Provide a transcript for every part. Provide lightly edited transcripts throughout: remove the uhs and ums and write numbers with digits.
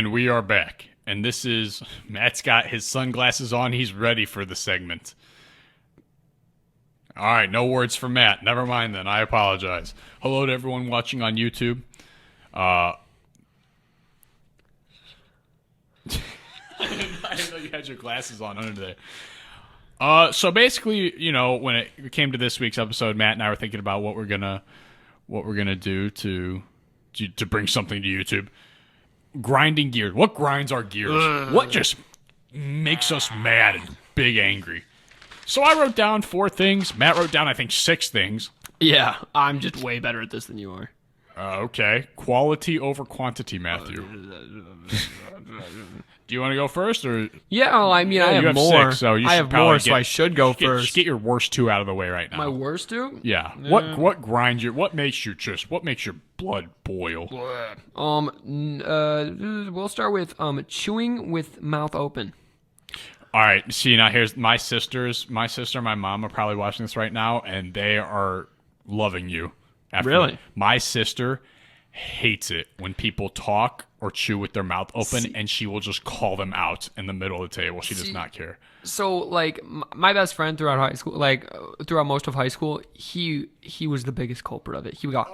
And we are back. And this is... Matt's got his sunglasses on. He's ready for the segment. All right, no words from Matt. Never mind then. I apologize. Hello to everyone watching on YouTube. I didn't know you had your glasses on under there. So basically, you know, when it came to this week's episode, Matt and I were thinking about what we're gonna do to bring something to YouTube. Grinding gears. What grinds our gears? What just makes us mad and big angry? So I wrote down 4 things. Matt wrote down, I think, 6 things. Yeah, I'm just way better at this than you are. Okay. Quality over quantity, Matthew. Do you want to go first, or? Yeah, well, I mean, I have more. 6, so you I have more, so I should go first. Just get your worst 2 out of the way right now. My worst 2? Yeah. What grinds you? What makes your blood boil? We'll start with chewing with mouth open. All right. See, now here's my sisters. My sister and my mom are probably watching this right now, and they are loving you. Really? My sister hates it when people talk or chew with their mouth open, and she will just call them out in the middle of the table. She does not care. So, like, my best friend throughout high school, like, throughout most of high school, he was the biggest culprit of it. He would go,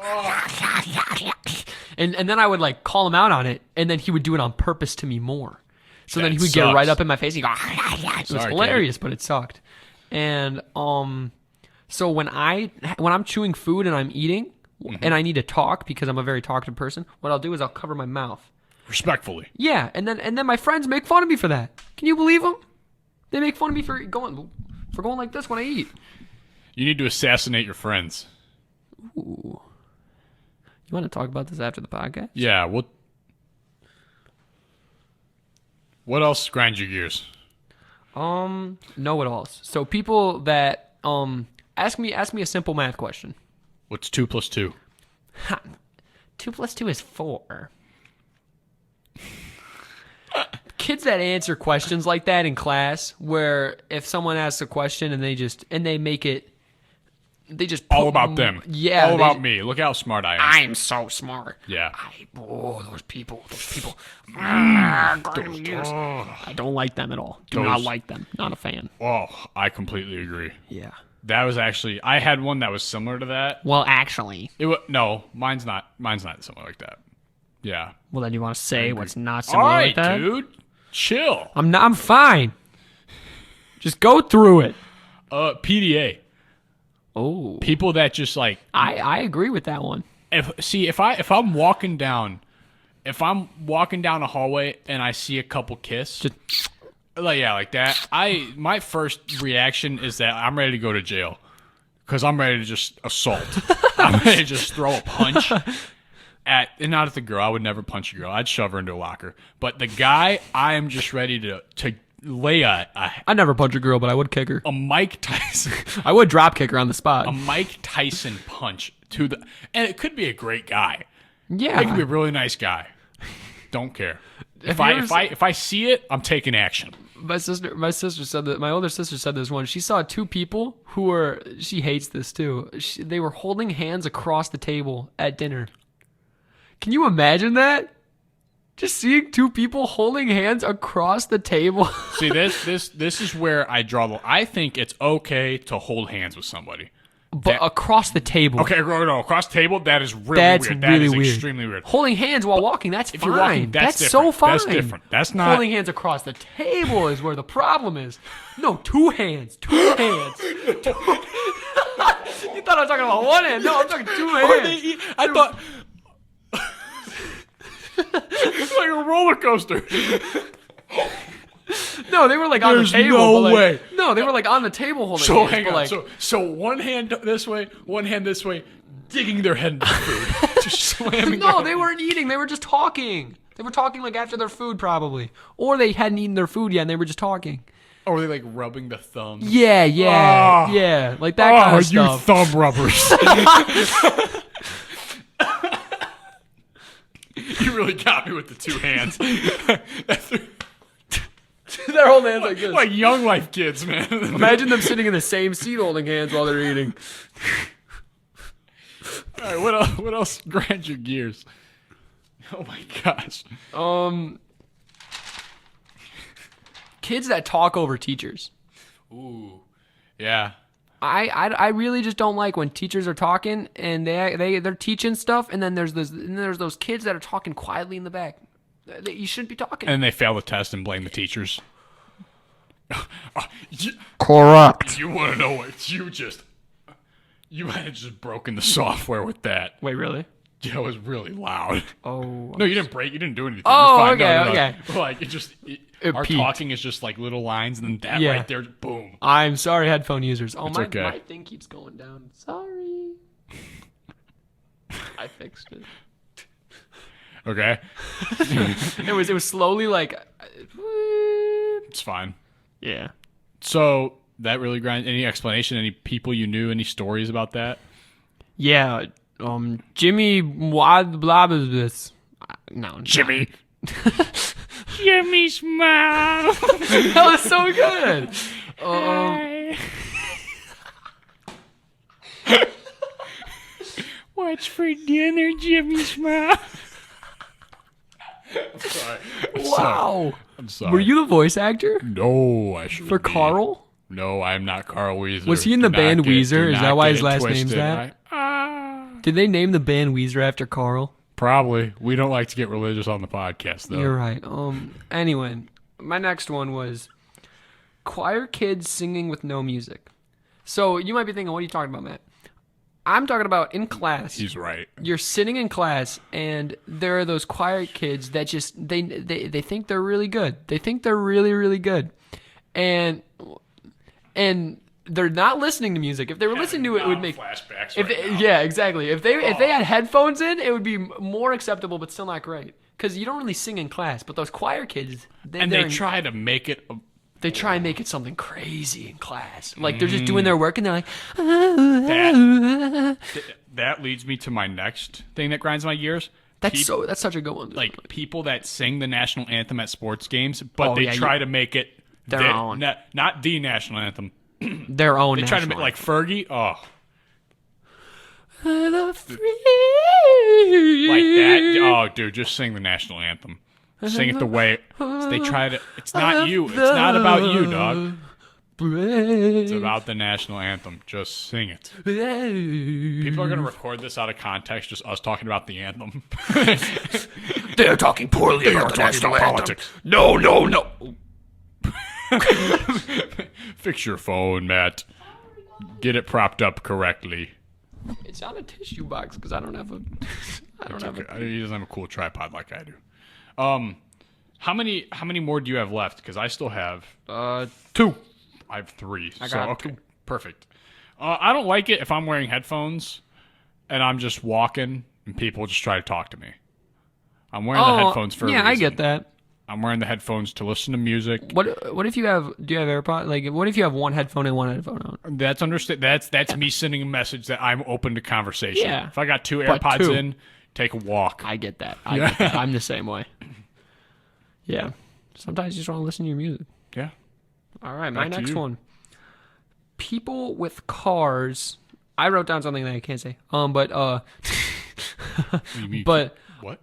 and then I would, like, call him out on it, and then he would do it on purpose to me more. So then he would get right up in my face and go, it was hilarious, but it sucked. And, so when I'm chewing food and I'm eating, and I need to talk because I'm a very talkative person, what I'll do is I'll cover my mouth. Respectfully. Yeah, and then my friends make fun of me for that. Can you believe them? They make fun of me for going like this when I eat. You need to assassinate your friends. Ooh. You want to talk about this after the podcast? Yeah, what else grinds your gears? Know-it-alls. So people that ask me a simple math question. What's 2 plus 2? 2 plus 2 is 4. Kids that answer questions like that in class, where if someone asks a question and they make it, they just all about them. Yeah, all about me. Look how smart I am. I'm so smart. Yeah. Those people. I don't like them at all. Do not like them. Not a fan. Oh, I completely agree. Yeah. That was actually, I had one that was similar to that. Well, actually. No, mine's not similar like that. Yeah. Well, then you want to say what's not similar All like that? right, dude. Chill. I'm fine. Just go through it. PDA. Oh. People that just like. I agree with that one. If I'm walking down a hallway and I see a couple kiss. Like that. My first reaction is that I'm ready to go to jail because I'm ready to just assault. I'm ready to just throw a punch and not at the girl. I would never punch a girl. I'd shove her into a locker. But the guy, I am just ready to lay I never punch a girl, but I would kick her. A Mike Tyson. I would drop kick her on the spot. A Mike Tyson punch and it could be a great guy. Yeah, it could be a really nice guy. Don't care. If I see it, I'm taking action. My sister said that. My older sister said this once. She saw 2 people she hates this too. They were holding hands across the table at dinner. Can you imagine that? Just seeing 2 people holding hands across the table. See, this is where I draw the. I think it's okay to hold hands with somebody. But across the table. Okay, no, across the table, that is really weird. That is extremely weird. Holding hands while walking, that's fine. You're walking, that's so fine. That's different. That's not... Holding hands across the table is where the problem is. No, 2 hands. 2 hands. You thought I was talking about 1 hand. No, I'm talking 2 hands. I thought... It's like a roller coaster. No, they were like on the table. No way. No, they were like on the table holding so hands. Hang on. Like, so one hand this way, digging their head into the food. Just slamming No, they weren't eating. They were just talking. They were talking like after their food probably. Or they hadn't eaten their food yet and they were just talking. Or were they like rubbing the thumbs? Yeah. Like that kind of stuff. You thumb rubbers. You really got me with the 2 hands. They're holding hands like this. Like Young Life kids, man. Imagine them sitting in the same seat holding hands while they're eating. All right, what else grinds your gears? Oh my gosh. Kids that talk over teachers. Ooh, yeah. I really just don't like when teachers are talking and they're teaching stuff, and then there's those kids that are talking quietly in the back. You shouldn't be talking. And they fail the test and blame the teachers. Correct. You want to know what you had just broken the software with that. Wait, really? Yeah, it was really loud. Oh. No, you didn't break. You didn't do anything. Oh, You're fine. okay. Like our peaked. talking is just like little lines, and then that right there, boom. I'm sorry, headphone users. Oh, okay. My thing keeps going down. Sorry. I fixed it. Okay. It was slowly like. It's fine. Yeah. So that really grinds. Any explanation? Any people you knew? Any stories about that? Yeah. Jimmy. Blah blah blah. This. No. Jimmy. Jimmy smile. That was so good. What's for dinner, Jimmy smile? I'm sorry. Wow. I'm sorry. Were you the voice actor? No, I should. For Carl? No, I'm not Carl Weezer. Was he in the band Weezer? Is that why his last name's that? Did they name the band Weezer after Carl? Probably. We don't like to get religious on the podcast, though. You're right. Anyway, my next one was choir kids singing with no music. So you might be thinking, what are you talking about, Matt? I'm talking about in class. He's right. You're sitting in class, and there are those choir kids that just they think they're really good. They think they're really, really good, and they're not listening to music. If they were listening to it, it would make flashbacks. Yeah, exactly. If they had headphones in, it would be more acceptable, but still not great. Because you don't really sing in class. But those choir kids, they try to make it. They try and make it something crazy in class. Like they're just doing their work, and they're like. That leads me to my next thing that grinds my gears. That's such a good one. Like people that sing the national anthem at sports games, but they try to make it their own, not the national anthem. Their own. They try to make like Fergie. Oh, like that. Oh, dude, just sing the national anthem. Sing it the way they try to. It's not you. It's not about you, dog. It's about the national anthem. Just sing it. People are going to record this out of context, just us talking about the anthem. They're talking poorly about the national anthem. Politics. No. Fix your phone, Matt. Get it propped up correctly. It's on a tissue box because I don't have a. He doesn't have a cool tripod like I do. How many more do you have left? Because I still have 2. I have 3. I got 2. Perfect. I don't like it if I'm wearing headphones and I'm just walking and people just try to talk to me. I'm wearing the headphones for a reason. I get that. I'm wearing the headphones to listen to music. What if you have? Do you have AirPods? Like, what if you have one headphone and one headphone on? That's That's me sending a message that I'm open to conversation. Yeah. If I got 2 AirPods in, take a walk. I get that. I'm the same way. Yeah. Sometimes you just want to listen to your music. Yeah. All right, my next one. People with cars. I wrote down something that I can't say. But what?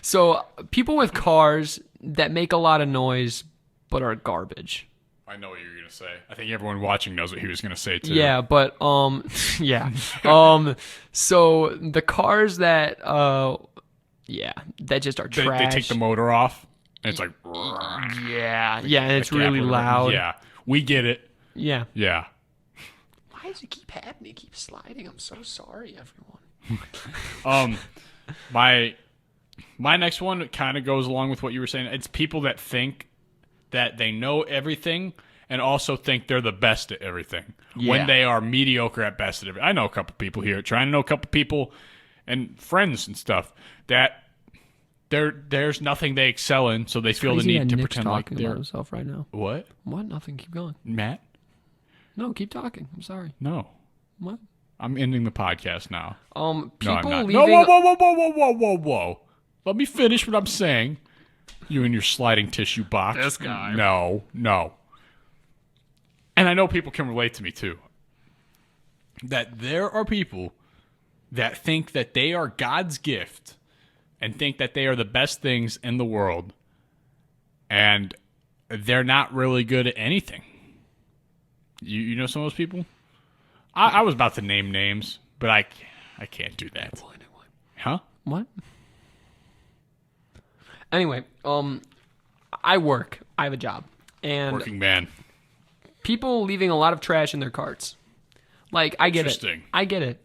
So people with cars that make a lot of noise but are garbage. I know what you're gonna say. I think everyone watching knows what he was gonna say too. Yeah, but yeah. So the cars that that just are trash. They take the motor off and it's like yeah, and it's really loud. Yeah, we get it. Yeah. Yeah. Why does it keep happening? It keeps sliding. I'm so sorry, everyone. My next one kind of goes along with what you were saying. It's people that think that they know everything and also think they're the best at everything when they are mediocre at best at everything. I know a couple people here, trying to know a couple people and friends and stuff that there's nothing they excel in, so they feel the need to pretend like they're about himself right now. What? Nothing. Keep going. Matt? No, keep talking. I'm sorry. No. What? I'm ending the podcast now. People leaving. No, whoa. Let me finish what I'm saying. You and your sliding tissue box. This guy. No. And I know people can relate to me too. That there are people that think that they are God's gift and think that they are the best things in the world. And they're not really good at anything. You know some of those people? I was about to name names, but I can't do that. Huh? What? Anyway, I work. I have a job. And working man. People leaving a lot of trash in their carts. Like, I get it. Interesting. I get it.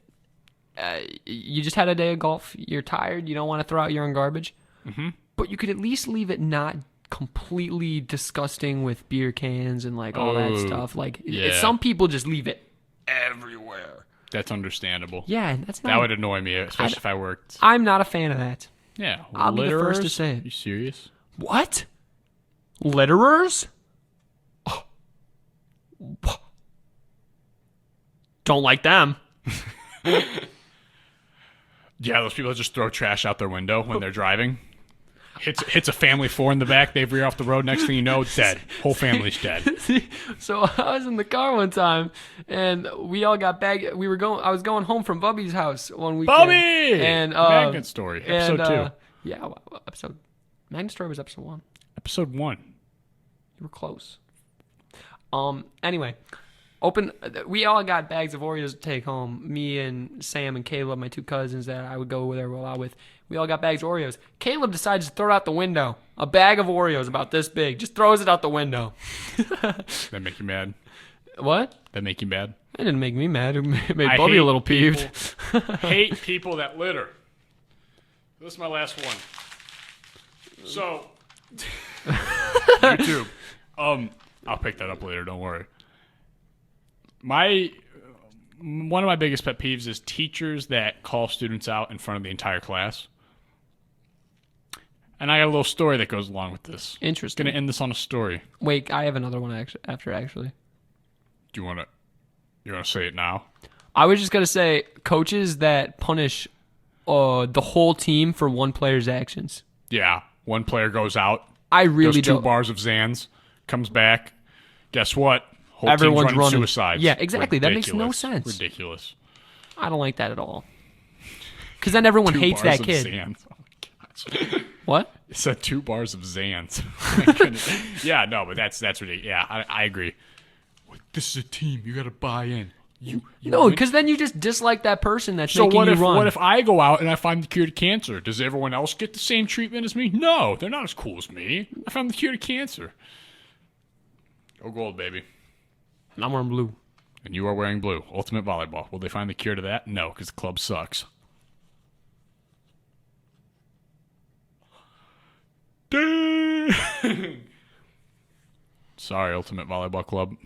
You just had a day of golf. You're tired. You don't want to throw out your own garbage. Mm-hmm. But you could at least leave it not completely disgusting with beer cans and like all that stuff. Like, some people just leave it everywhere. That's understandable. Yeah, that's not. That would annoy me, especially if I worked. I'm not a fan of that. Yeah, I'll be the first to say it. You serious? What? Litterers? Don't like them. Yeah, those people that just throw trash out their window when they're driving. Hits a family 4 in the back. They veer off the road. Next thing you know, dead. Whole family's dead. So I was in the car one time, and we all got back. I was going home from Bubby's house one weekend. Bubby! And Magnet Story, episode 2. Yeah, Magnet Story was episode 1. Episode 1. You were close. Anyway, we all got bags of Oreos to take home. Me and Sam and Caleb, my 2 cousins that I would go there a lot with. We all got bags of Oreos. Caleb decides to throw it out the window. A bag of Oreos about this big. Just throws it out the window. That make you mad? What? That make you mad? That didn't make me mad. It made Bubby a little peeved. Hate people that litter. This is my last one. So, YouTube. I'll pick that up later. Don't worry. One of my biggest pet peeves is teachers that call students out in front of the entire class. And I got a little story that goes along with this. Interesting. Going to end this on a story. Wait, I have another one actually. Do you want to say it now? I was just going to say coaches that punish the whole team for one player's actions. Yeah. One player goes out. I really does 2 bars of Zans. Comes back. Guess what? Whole Everyone's team's running suicides. Yeah, exactly. Ridiculous. That makes no sense. Ridiculous. I don't like that at all. Because then everyone hates that kid. Zans. Oh my gosh. What? It said 2 bars of Zans. Yeah, no, but that's ridiculous. Yeah, I agree. This is a team. You got to buy in. No, because then you just dislike that person that's making you run. So what if I go out and I find the cure to cancer? Does everyone else get the same treatment as me? No, they're not as cool as me. I found the cure to cancer. Go gold, baby. And I'm wearing blue. And you are wearing blue. Ultimate Volleyball. Will they find the cure to that? No, because the club sucks. Sorry, Ultimate Volleyball Club.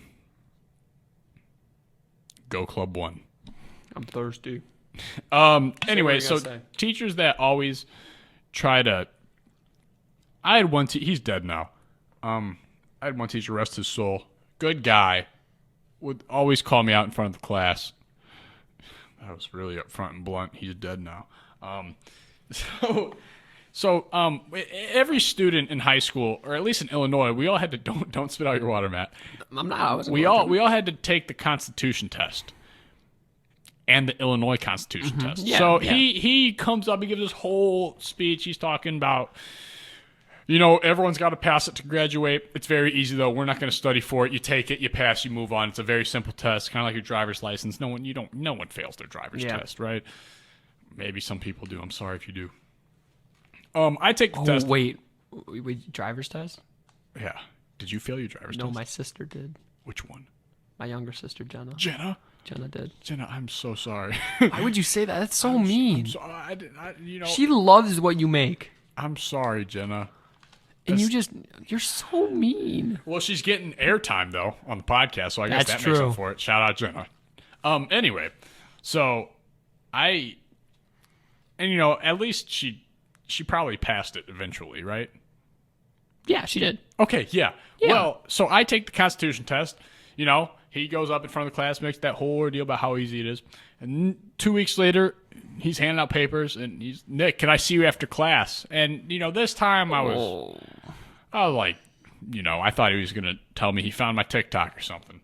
Go Club 1. I'm thirsty. Anyway, so teachers that always try to... I had one he's dead now. I had one teacher, rest his soul. Good guy. Would always call me out in front of the class. That was really upfront and blunt. He's dead now. So every student in high school, or at least in Illinois, we all had to don't spit out your water, Matt. I'm not. We all had to take the Constitution test and the Illinois Constitution test. Yeah, so he comes up, he gives this whole speech. He's talking about, everyone's got to pass it to graduate. It's very easy though. We're not going to study for it. You take it, you pass, you move on. It's a very simple test, kind of like your driver's license. No one fails their driver's test, right? Maybe some people do. I'm sorry if you do. I take the test. Wait, driver's test? Yeah. Did you fail your driver's test? No, my sister did. Which one? My younger sister, Jenna. Jenna did. Jenna, I'm so sorry. Why would you say that? That's so mean. I'm she loves what you make. I'm sorry, Jenna. And you're so mean. Well, she's getting airtime, though, on the podcast, so I guess that makes up for it. Shout out, Jenna. Anyway, so at least she probably passed it eventually, right? Yeah, she did. Okay, yeah. Well, so I take the Constitution test. He goes up in front of the class, makes that whole ordeal about how easy it is. And 2 weeks later, he's handing out papers, and he's, Nick, can I see you after class? And, this time I was like, I thought he was going to tell me he found my TikTok or something.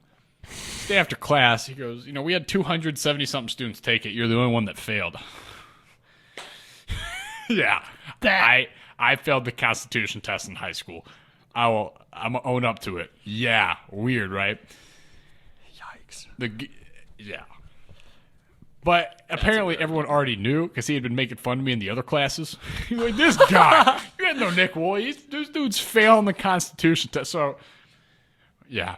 Day after class, he goes, we had 270-something students take it. You're the only one that failed. Yeah. I failed the Constitution test in high school. I'm gonna own up to it. Yeah, weird, right? Yikes. Yeah. But apparently everyone already knew because he had been making fun of me in the other classes. He's like, this guy, you had no Nick Woolley. This dude's failing the Constitution test. So, yeah.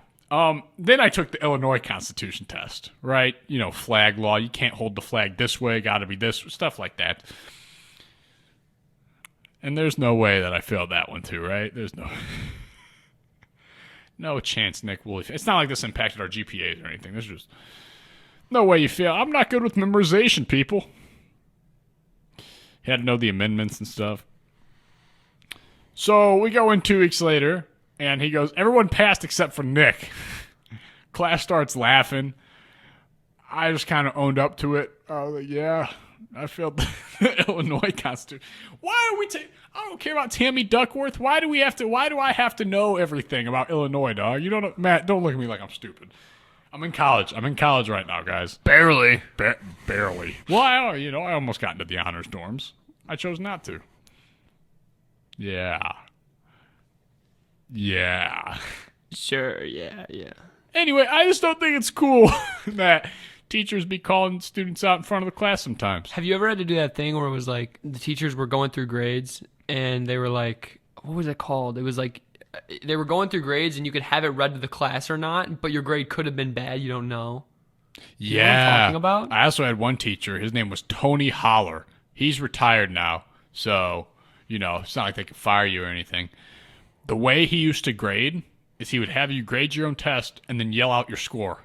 Then I took the Illinois Constitution test, right? You know, flag law. You can't hold the flag this way. Got to be this, stuff like that. And there's no way that I failed that one too, right? There's no chance Nick Woolley. It's not like this impacted our GPAs or anything. There's just no way you fail. I'm not good with memorization, people. You had to know the amendments and stuff. So we go in 2 weeks later, and he goes, everyone passed except for Nick. Class starts laughing. I just kind of owned up to it. I was like, yeah, I failed the Illinois Constitution. Why are we I don't care about Tammy Duckworth. Why do I have to know everything about Illinois, dog? You don't know, Matt, don't look at me like I'm stupid. I'm in college. I'm in college right now, guys. Barely. Barely. Well, I almost got into the honors dorms. I chose not to. Yeah. Sure, yeah. Anyway, I just don't think it's cool that teachers be calling students out in front of the class sometimes. Have you ever had to do that thing where it was like the teachers were going through grades and they were like, what was it called? It was like they were going through grades and you could have it read to the class or not, but your grade could have been bad. You don't know. Yeah. You know what I'm talking about? I also had one teacher. His name was Tony Holler. He's retired now, so, it's not like they could fire you or anything. The way he used to grade is he would have you grade your own test and then yell out your score.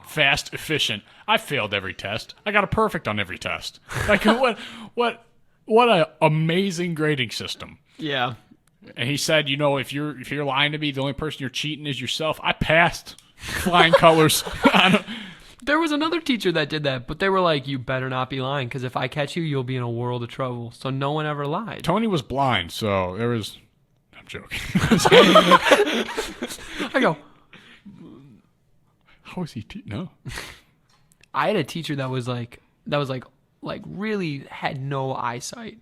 Fast, efficient. I failed every test. I got a perfect on every test. Like, what an amazing grading system. Yeah. And he said, if you're lying to me, the only person you're cheating is yourself. I passed flying colors. There was another teacher that did that, but they were like, you better not be lying, because if I catch you, you'll be in a world of trouble. So no one ever lied. Tony was blind, so there was... I'm joking. I go... How was he? No. I had a teacher that was like really had no eyesight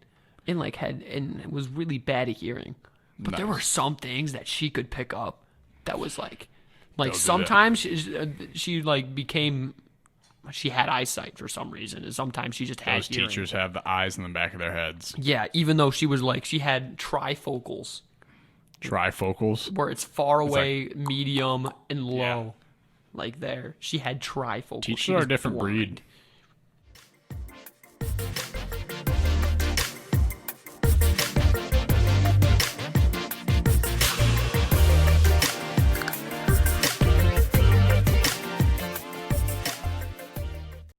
and and was really bad at hearing. But Nice. there were some things that she could pick up that was like sometimes she had eyesight for some reason, and sometimes she just had Those hearing. teachers have the eyes in the back of their heads. Yeah, even though she had trifocals. Trifocals? Where it's far away, medium, and low. Yeah. Like there. She had trifocals. Teachers are a different breed.